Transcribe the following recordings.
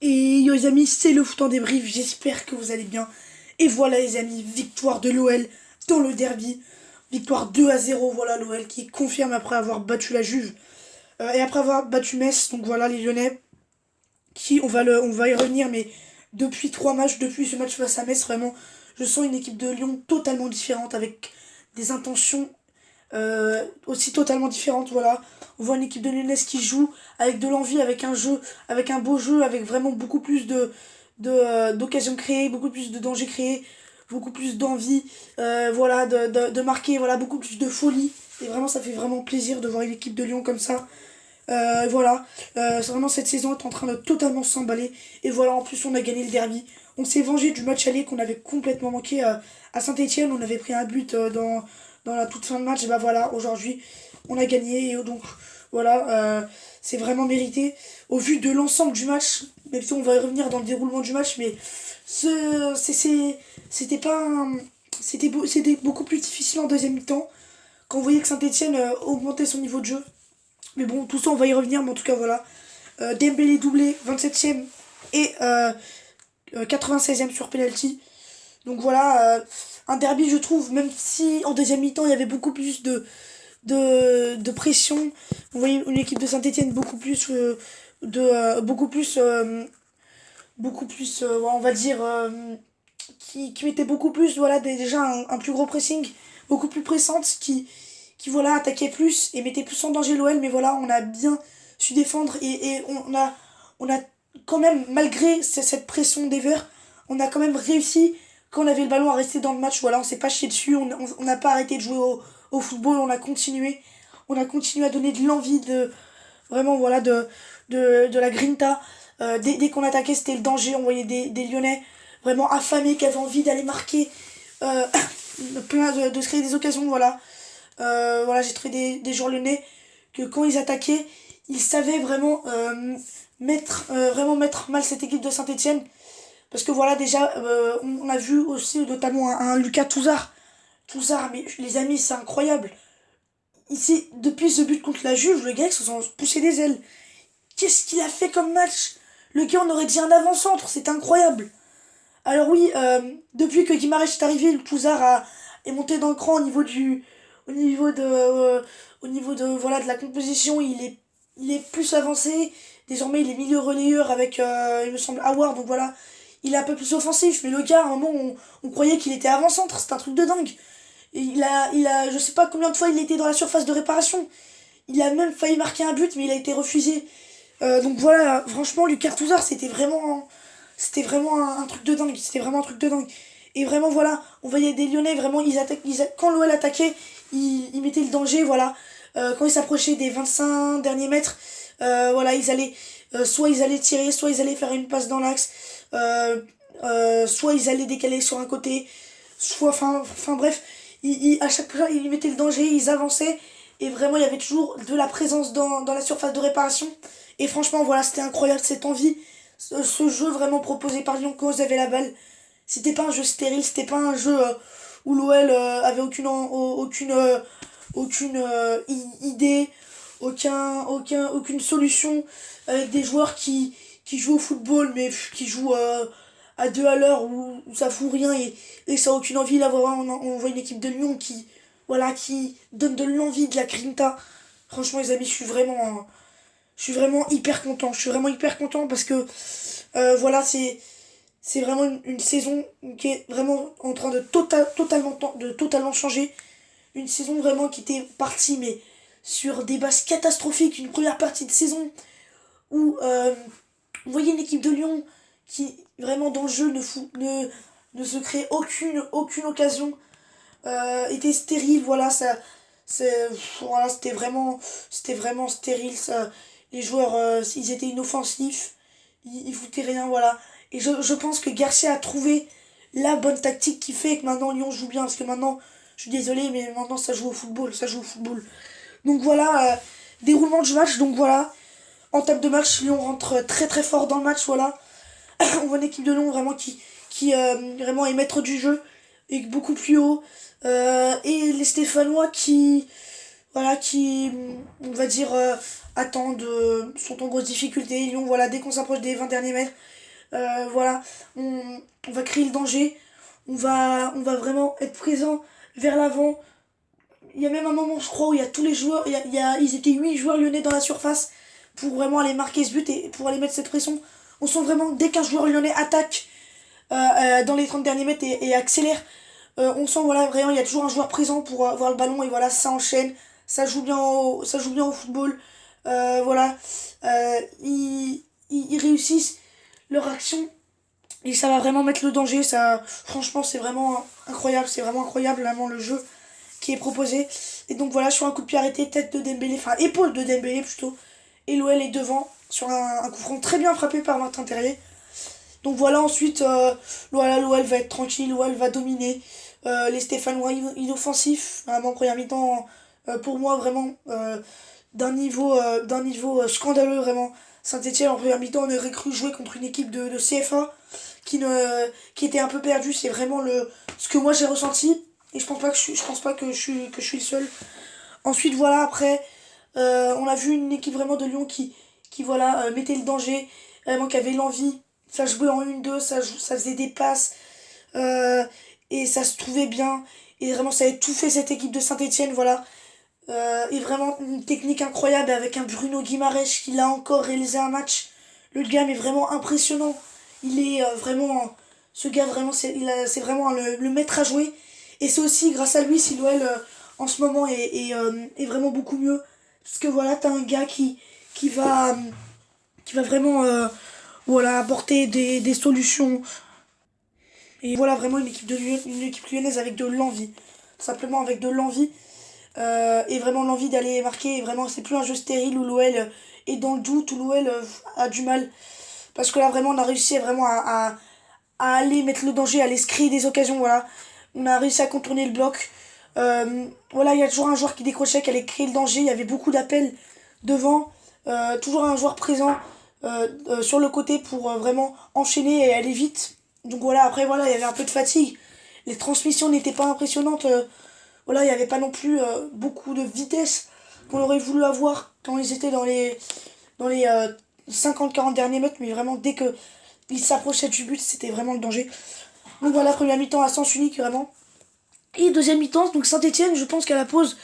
Et yo les amis, c'est le foot en débrief, j'espère que vous allez bien. Et voilà les amis, victoire de l'OL dans le derby. Victoire 2-0, voilà l'OL qui confirme après avoir battu la Juve. Et après avoir battu Metz, donc voilà les Lyonnais, qui on va y revenir, mais depuis 3 matchs, depuis ce match face à Metz, vraiment, je sens une équipe de Lyon totalement différente, avec des intentions aussi totalement différentes, voilà. On voit une équipe de Lyonnaise qui joue avec de l'envie, avec un jeu, avec un beau jeu, avec vraiment beaucoup plus d'occasions créées, beaucoup plus de dangers créés, beaucoup plus d'envie, voilà, de marquer, voilà, beaucoup plus de folie. Et vraiment, ça fait vraiment plaisir de voir une équipe de Lyon comme ça. Voilà, c'est vraiment cette saison est en train de totalement s'emballer. Et voilà, en plus, on a gagné le derby. On s'est vengé du match aller qu'on avait complètement manqué à Saint-Etienne. On avait pris un but dans la toute fin de match. Et bah voilà, aujourd'hui, on a gagné. Et donc, voilà, c'est vraiment mérité. Au vu de l'ensemble du match, même si on va y revenir dans le déroulement du match, mais c'était pas. C'était beaucoup plus difficile en deuxième mi-temps. Quand on voyait que Saint-Etienne augmentait son niveau de jeu. Mais bon, tout ça, on va y revenir. Mais en tout cas, voilà. Dembélé doublé, 27 e et 96 e sur penalty. Donc voilà, un derby, je trouve, même si en deuxième mi-temps, il y avait beaucoup plus de pression. On voyait une équipe de Saint-Etienne beaucoup plus, on va dire, qui mettait beaucoup plus, voilà, déjà un plus gros pressing, beaucoup plus pressante, qui voilà, attaquait plus et mettait plus en danger l'OL. Mais voilà, on a bien su défendre et on a quand même, malgré cette pression des Verts, on a quand même réussi, quand on avait le ballon, à rester dans le match. Voilà, on s'est pas chié dessus, on n'a pas arrêté de jouer au football, on a continué à donner de l'envie, de vraiment, voilà, de la grinta. Dès qu'on attaquait, c'était le danger. On voyait des Lyonnais vraiment affamés, qui avaient envie d'aller marquer, euh, plein de se créer des occasions. Voilà, voilà, j'ai trouvé des joueurs lyonnais que quand ils attaquaient, ils savaient vraiment vraiment mettre mal cette équipe de Saint-Etienne. Parce que voilà, déjà, on a vu aussi notamment un Lucas Touzard. Touzard, mais les amis, c'est incroyable. Ici, depuis ce but contre la Juve, le gars, il se sont poussé des ailes. Qu'est-ce qu'il a fait comme match? Le gars, on aurait dit un avant-centre, c'est incroyable. Alors oui, depuis que Guimarães est arrivé, le Touzard est monté dans le cran au niveau au niveau de, voilà, de la composition. Il est plus avancé. Désormais, il est milieu relayeur avec, il me semble, Awar. Donc voilà, il est un peu plus offensif. Mais le gars, à un moment, on croyait qu'il était avant-centre. C'est un truc de dingue. Et je sais pas combien de fois il était dans la surface de réparation. Il a même failli marquer un but, mais il a été refusé. Donc voilà, franchement, Lucas Touzard, c'était vraiment un truc de dingue. C'était vraiment un truc de dingue. Et vraiment, voilà, on voyait des Lyonnais, vraiment, quand l'OL attaquait, ils mettaient le danger, voilà. Quand ils s'approchaient des 25 derniers mètres, voilà, soit ils allaient tirer, soit ils allaient faire une passe dans l'axe, soit ils allaient décaler sur un côté, soit, enfin bref, à chaque fois, ils mettaient le danger, ils avançaient. Et vraiment, il y avait toujours de la présence dans la surface de réparation. Et franchement, voilà, c'était incroyable cette envie. Ce jeu vraiment proposé par Lyon quand ils avaient la balle. C'était pas un jeu stérile, c'était pas un jeu où l'OL avait aucune idée, aucune solution, avec des joueurs qui jouent au football, mais qui jouent à deux à l'heure, où ça fout rien et ça a aucune envie. Là, vraiment, on voit une équipe de Lyon voilà, qui donne de l'envie, de la grinta. Franchement, les amis, je suis vraiment hyper content. Je suis vraiment hyper content parce que voilà, c'est vraiment une saison qui est vraiment en train de totalement changer. Une saison vraiment qui était partie, mais sur des bases catastrophiques. Une première partie de saison où vous voyez une équipe de Lyon qui, vraiment dans le jeu, ne se crée aucune occasion. Était stérile, voilà, voilà, c'était vraiment stérile. Ça. Les joueurs, ils étaient inoffensifs, ils foutaient rien, voilà. Et je pense que Garcia a trouvé la bonne tactique qui fait que maintenant Lyon joue bien. Parce que maintenant, je suis désolé, mais maintenant ça joue au football. Ça joue au football. Donc voilà, déroulement du match. Donc voilà, en table de match, Lyon rentre très très fort dans le match. Voilà, on voit une équipe de Lyon vraiment qui vraiment est maître du jeu et beaucoup plus haut. Et les Stéphanois qui, voilà, qui, on va dire, attendent, sont en grosse difficulté. Lyon, voilà, dès qu'on s'approche des 20 derniers mètres, voilà, on va créer le danger. On va vraiment être présent vers l'avant. Il y a même un moment, je crois, où il y a tous les joueurs, ils étaient 8 joueurs lyonnais dans la surface pour vraiment aller marquer ce but et pour aller mettre cette pression. On sent vraiment, dès qu'un joueur lyonnais attaque dans les 30 derniers mètres et accélère, on sent, voilà, vraiment, il y a toujours un joueur présent pour avoir le ballon et voilà, ça enchaîne. Ça joue bien au football. Voilà, ils réussissent leur action et ça va vraiment mettre le danger. Ça, franchement, c'est vraiment incroyable. C'est vraiment incroyable, vraiment, le jeu qui est proposé. Et donc voilà, sur un coup de pied arrêté, tête de Dembélé, enfin épaule de Dembélé plutôt. Et l'OL est devant sur un coup franc très bien frappé par Martin Terrier. Donc voilà, ensuite, l'OL va être tranquille, l'OL va dominer. Les Stéphanois inoffensifs, vraiment première mi-temps, pour moi vraiment d'un niveau scandaleux vraiment. Saint-Etienne en première mi-temps on aurait cru jouer contre une équipe de CFA qui était un peu perdue, c'est vraiment ce que moi j'ai ressenti et je pense pas que je suis le seul. Ensuite voilà après on a vu une équipe vraiment de Lyon qui voilà mettait le danger, vraiment qui avait l'envie, ça jouait en 1-2, ça faisait des passes, euh, et ça se trouvait bien et vraiment ça a étouffé cette équipe de Saint-Etienne voilà. Et vraiment une technique incroyable avec un Bruno Guimaraes qui l'a encore réalisé un match. Le gars est vraiment impressionnant. Il est vraiment. Ce gars vraiment c'est vraiment le maître à jouer. Et c'est aussi grâce à lui si l'OL en ce moment est vraiment beaucoup mieux. Parce que voilà, t'as un gars qui va, qui va vraiment voilà, apporter des solutions. Et voilà vraiment une équipe lyonnaise avec de l'envie. Simplement avec de l'envie. Et vraiment l'envie d'aller marquer. Et vraiment, c'est plus un jeu stérile où l'OL est dans le doute, où l'OL a du mal. Parce que là, vraiment, on a réussi vraiment à aller mettre le danger, à aller se créer des occasions. Voilà. On a réussi à contourner le bloc. Voilà, il y a toujours un joueur qui décrochait, qui allait créer le danger. Il y avait beaucoup d'appels devant. Toujours un joueur présent sur le côté pour vraiment enchaîner et aller vite. Donc voilà, après, voilà, il y avait un peu de fatigue. Les transmissions n'étaient pas impressionnantes. Voilà, il n'y avait pas non plus beaucoup de vitesse qu'on aurait voulu avoir quand ils étaient dans les 50-40 derniers mètres, mais vraiment dès que ils s'approchaient du but, c'était vraiment le danger. Donc voilà, première mi-temps à sens unique vraiment. Et deuxième mi-temps, donc Saint-Etienne, je pense qu'à la pause,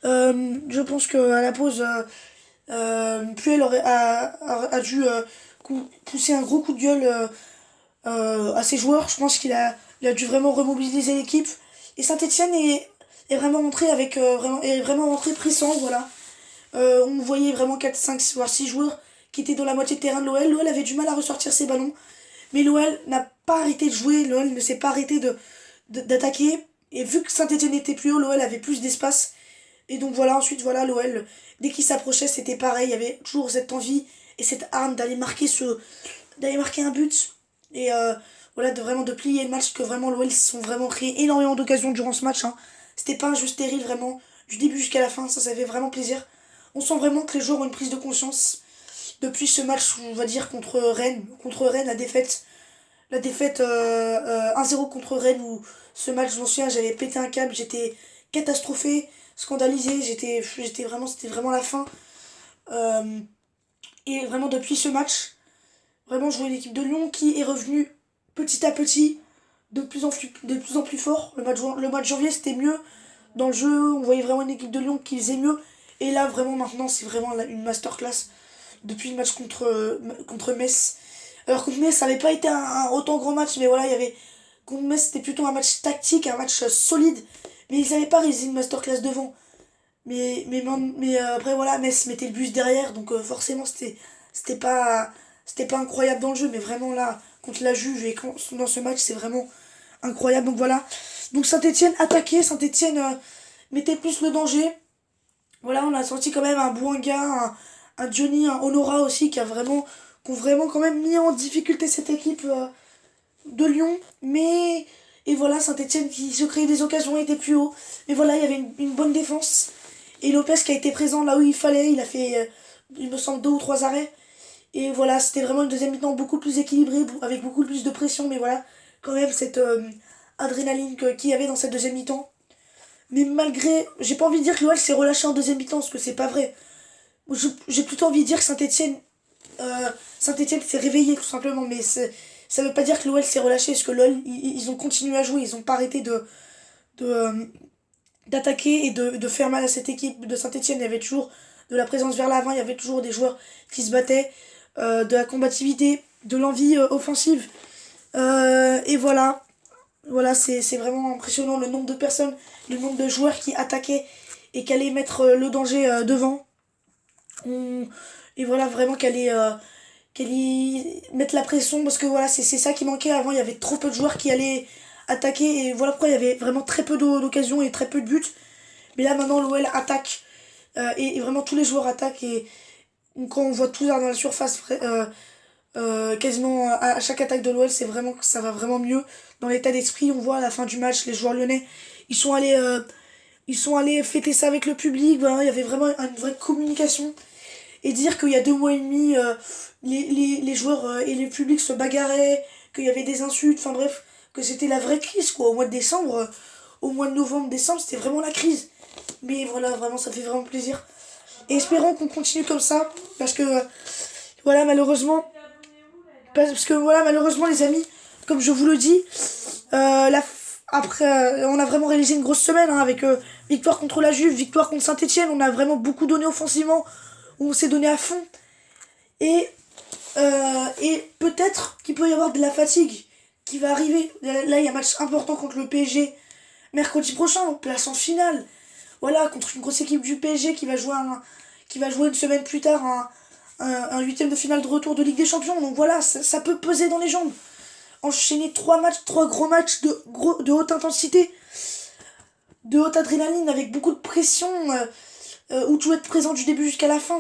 Puel a dû pousser un gros coup de gueule à ses joueurs. Je pense il a dû vraiment remobiliser l'équipe. Et Saint-Etienne est vraiment rentré avec est vraiment rentré pressant, voilà. On voyait vraiment 4 5 voire 6 joueurs qui étaient dans la moitié de terrain de l'OL. L'OL avait du mal à ressortir ses ballons. Mais l'OL n'a pas arrêté de jouer, l'OL ne s'est pas arrêté d'attaquer. Et vu que Saint-Etienne était plus haut, l'OL avait plus d'espace. Et donc voilà, ensuite voilà, l'OL, dès qu'il s'approchait, c'était pareil. Il y avait toujours cette envie et cette arme d'aller marquer un but. Et voilà, vraiment de plier le match, que vraiment l'OL se sont vraiment créé énormément d'occasions durant ce match, hein. C'était pas un jeu stérile vraiment, du début jusqu'à la fin, ça fait vraiment plaisir. On sent vraiment que les joueurs ont une prise de conscience depuis ce match, on va dire, contre Rennes. Contre Rennes, la défaite 1-0 contre Rennes, où ce match, je m'en souviens, j'avais pété un câble, j'étais catastrophé, scandalisé, c'était vraiment la fin. Euh, et vraiment, depuis ce match, vraiment, je vois une équipe de Lyon qui est revenue petit à petit, de plus en plus fort. Le mois de janvier, c'était mieux. Dans le jeu, on voyait vraiment une équipe de Lyon qui faisait mieux. Et là, vraiment, maintenant, c'est vraiment une masterclass depuis le match contre Metz. Alors, contre Metz, ça n'avait pas été un autant grand match, mais voilà, il y avait. Contre Metz, c'était plutôt un match tactique, un match solide. Mais ils n'avaient pas réalisé une masterclass devant. Mais après, voilà, Metz mettait le bus derrière, donc forcément, c'était pas, c'était pas incroyable dans le jeu, mais vraiment là, contre la Juve et dans ce match, c'est vraiment incroyable. Donc voilà. Donc Saint-Etienne attaquait, Saint-Etienne mettait plus le danger. Voilà, on a senti quand même un Bouanga, un Johnny, un Honora aussi qui ont vraiment quand même mis en difficulté cette équipe de Lyon. Mais, et voilà, Saint-Etienne qui se créait des occasions était plus haut. Mais voilà, il y avait une bonne défense. Et Lopez qui a été présent là où il fallait, il a fait, il me semble, 2 ou 3 arrêts. Et voilà, c'était vraiment une deuxième mi-temps beaucoup plus équilibrée, avec beaucoup plus de pression. Mais voilà, quand même cette adrénaline qu'il y avait dans cette deuxième mi-temps. Mais malgré, j'ai pas envie de dire que l'OL s'est relâché en deuxième mi-temps, parce que c'est pas vrai. J'ai plutôt envie de dire que Saint-Etienne s'est réveillé tout simplement, mais ça veut pas dire que l'OL s'est relâché, parce que l'OL, ils ont continué à jouer, ils ont pas arrêté de, euh, d'attaquer et de faire mal à cette équipe de Saint-Etienne. Il y avait toujours de la présence vers l'avant, il y avait toujours des joueurs qui se battaient, de la combativité, de l'envie offensive. Et voilà, voilà, c'est vraiment impressionnant le nombre de personnes, le nombre de joueurs qui attaquaient et qui allaient mettre le danger devant. On- Et voilà, vraiment qu'elle y mettre la pression parce que voilà, c'est ça qui manquait avant. Il y avait trop peu de joueurs qui allaient attaquer et voilà pourquoi il y avait vraiment très peu d'occasions et très peu de buts. Mais là maintenant, l'OL attaque et vraiment tous les joueurs attaquent et quand on voit tout ça dans la surface, quasiment à chaque attaque de l'OL, c'est vraiment que ça va vraiment mieux. Dans l'état d'esprit, on voit à la fin du match, les joueurs lyonnais, ils sont allés, euh, ils sont allés fêter ça avec le public. Voilà, il y avait vraiment une vraie communication et dire qu'il y a 2 mois et demi, les joueurs et le public se bagarraient, qu'il y avait des insultes, enfin bref, que c'était la vraie crise quoi. Au mois de décembre, au mois de novembre, décembre, c'était vraiment la crise. Mais voilà, vraiment, ça fait vraiment plaisir. Et espérons qu'on continue comme ça, parce que voilà, malheureusement, parce que voilà, malheureusement, les amis, comme je vous le dis, après, on a vraiment réalisé une grosse semaine hein, avec victoire contre la Juve, victoire contre Saint-Etienne. On a vraiment beaucoup donné offensivement, on s'est donné à fond. Et peut-être qu'il peut y avoir de la fatigue qui va arriver. Là, il y a un match important contre le PSG mercredi prochain, place en finale. Voilà, contre une grosse équipe du PSG qui va jouer une semaine plus tard un huitième de finale de retour de Ligue des Champions. Donc voilà, ça peut peser dans les jambes. Enchaîner 3 matchs, 3 gros matchs de haute intensité, de haute adrénaline, avec beaucoup de pression, où tu dois être présent du début jusqu'à la fin.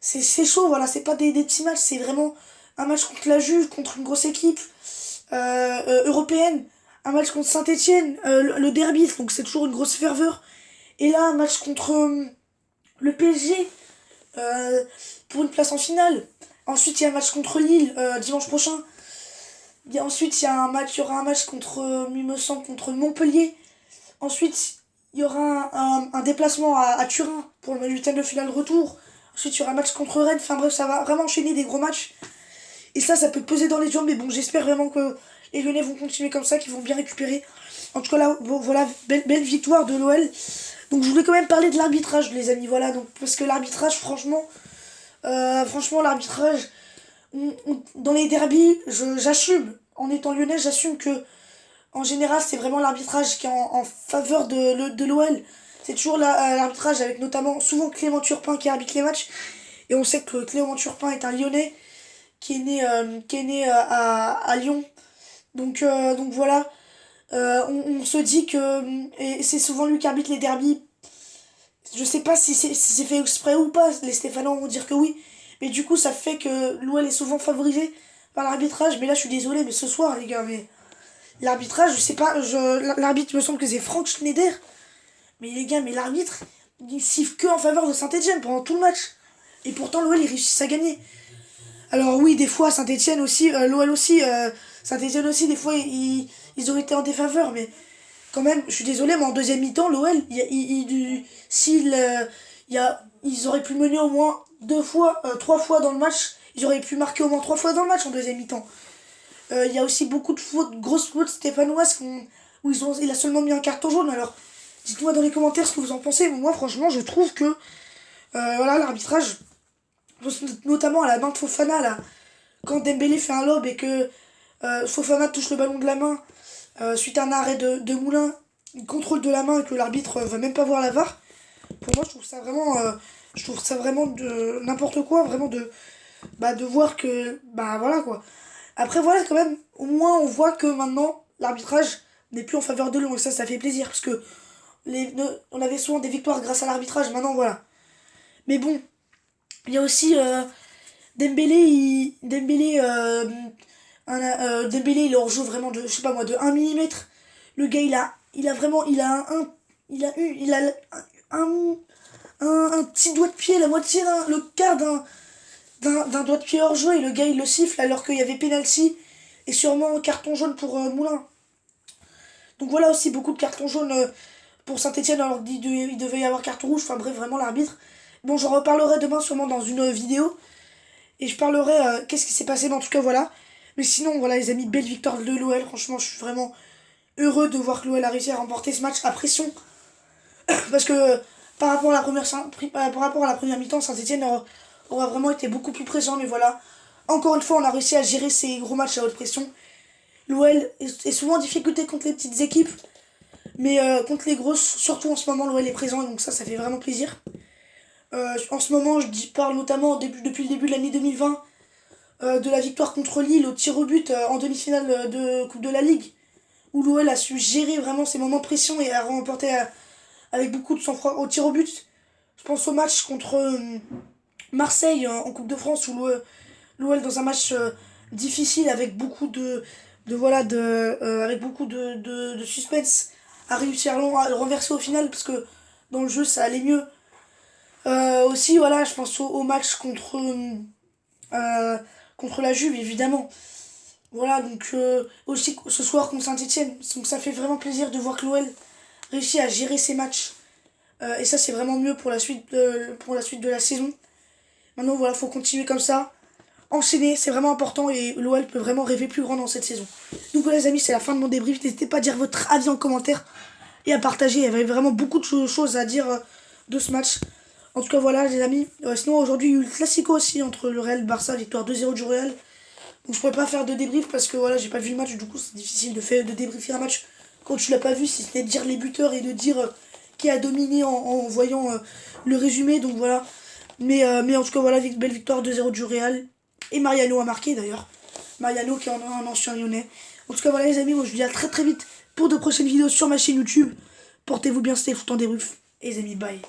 C'est chaud, voilà, c'est pas des petits matchs, c'est vraiment un match contre la Juve, contre une grosse équipe européenne, un match contre Saint-Etienne, le derby, donc c'est toujours une grosse ferveur. Et là, un match contre le PSG euh, pour une place en finale. Ensuite, il y a un match contre Lille dimanche prochain. Ensuite, il y aura un match contre, il me semble, contre Montpellier. Ensuite, il y aura un déplacement à Turin pour le huitième de finale retour. Ensuite, il y aura un match contre Rennes. Enfin bref, ça va vraiment enchaîner des gros matchs. Et ça peut peser dans les jambes. Mais bon, j'espère vraiment que les Lyonnais vont continuer comme ça, qu'ils vont bien récupérer. En tout cas, là, voilà, belle victoire de l'OL. Donc, je voulais quand même parler de l'arbitrage, les amis. Voilà, donc, parce que l'arbitrage, franchement, l'arbitrage, dans les derbies, j'assume. En étant lyonnais, j'assume que en général, c'est vraiment l'arbitrage qui est en faveur de l'OL. C'est toujours l'arbitrage avec notamment souvent Clément Turpin qui arbitre les matchs. Et on sait que Clément Turpin est un Lyonnais qui est né à Lyon. Donc voilà, on se dit que et c'est souvent lui qui arbitre les derbies. Je sais pas si c'est fait exprès ou pas, les Stéphanois vont dire que oui. Mais du coup, ça fait que l'OL est souvent favorisé par l'arbitrage. Mais là, je suis désolé, mais ce soir, les gars, mais l'arbitrage, je sais pas, l'arbitre me semble que c'est Frank Schneider. Mais les gars, mais l'arbitre, il siffle que en faveur de Saint-Etienne pendant tout le match. Et pourtant, l'OL, ils réussissent à gagner. Alors oui, des fois, Saint-Etienne aussi, l'OL aussi, Saint-Etienne aussi, des fois, ils ont été en défaveur. Mais quand même, je suis désolé, mais en deuxième mi-temps, l'OL, ils auraient pu mener au moins 2 fois, 3 fois dans le match. Ils auraient pu marquer au moins 3 fois dans le match en deuxième mi-temps. Il y a aussi beaucoup de fautes, grosses fautes stéphanoises où il a seulement mis un carton jaune. Alors, dites-moi dans les commentaires ce que vous en pensez. Moi, franchement, je trouve que voilà, l'arbitrage, notamment à la main de Fofana, là, quand Dembélé fait un lob et que Fofana touche le ballon de la main suite à un arrêt de Moulin, il contrôle de la main et que l'arbitre va même pas voir la VAR. Pour moi, je trouve ça vraiment de n'importe quoi, vraiment de voir que, bah voilà quoi. Après, voilà, quand même, au moins on voit que maintenant, l'arbitrage n'est plus en faveur de Lyon. Et ça fait plaisir. Parce que on avait souvent des victoires grâce à l'arbitrage. Maintenant, voilà. Mais bon, il y a aussi Dembélé, il leur joue vraiment de, je sais pas moi, de 1 millimètre. Le gars, il a un, un petit doigt de pied, la moitié le quart d'un doigt de pied hors jeu et le gars il le siffle alors qu'il y avait penalty et sûrement un carton jaune pour Moulin. Donc voilà aussi beaucoup de cartons jaunes pour Saint-Etienne alors qu'il devait y avoir carton rouge. Enfin bref, vraiment l'arbitre Bon, j'en reparlerai demain sûrement dans une vidéo. Et je parlerai qu'est-ce qui s'est passé, mais en tout cas, voilà. Mais sinon, voilà, les amis, belle victoire de l'OL. Franchement, je suis vraiment heureux de voir que l'OL a réussi à remporter ce match à pression. Parce que par rapport à la première mi-temps, Saint-Etienne aura vraiment été beaucoup plus présent. Mais voilà, encore une fois, on a réussi à gérer ces gros matchs à haute pression. L'OL est souvent en difficulté contre les petites équipes. Mais contre les grosses, surtout en ce moment, l'OL est présent. Et donc ça fait vraiment plaisir. En ce moment, parle notamment depuis le début de l'année 2020 de la victoire contre Lille au tir au but en demi-finale de Coupe de la Ligue, où l'OL a su gérer vraiment ses moments de pression et a remporté avec beaucoup de sang-froid au tir au but. Je pense au match contre Marseille en Coupe de France, où l'OL dans un match difficile avec beaucoup avec beaucoup de suspense, a réussi à le renverser au final parce que dans le jeu ça allait mieux. Aussi, voilà, je pense au match contre la Juve, évidemment. Voilà, donc aussi ce soir contre Saint-Etienne. Donc ça fait vraiment plaisir de voir que l'OL réussit à gérer ses matchs. Et ça, c'est vraiment mieux pour la suite de la saison. Maintenant, voilà, faut continuer comme ça. Enchaîner, c'est vraiment important et l'OL peut vraiment rêver plus grand dans cette saison. Donc voilà, les amis, c'est la fin de mon débrief. N'hésitez pas à dire votre avis en commentaire et à partager. Il y avait vraiment beaucoup de choses à dire de ce match. En tout cas, voilà, les amis. Sinon, aujourd'hui, il y a eu le Classico aussi entre le Real et le Barça, victoire 2-0 du Real. Donc, je pourrais pas faire de débrief parce que voilà, j'ai pas vu le match. Du coup, c'est difficile de débriefer un match quand tu l'as pas vu, si ce n'est de dire les buteurs et de dire qui a dominé en voyant le résumé. Donc voilà. Mais en tout cas, voilà, belle victoire 2-0 du Real. Et Mariano a marqué d'ailleurs. Mariano qui est un ancien lyonnais. En tout cas, voilà, les amis. Moi, je vous dis à très très vite pour de prochaines vidéos sur ma chaîne YouTube. Portez-vous bien, c'était Foot en débrief. Et les amis, bye.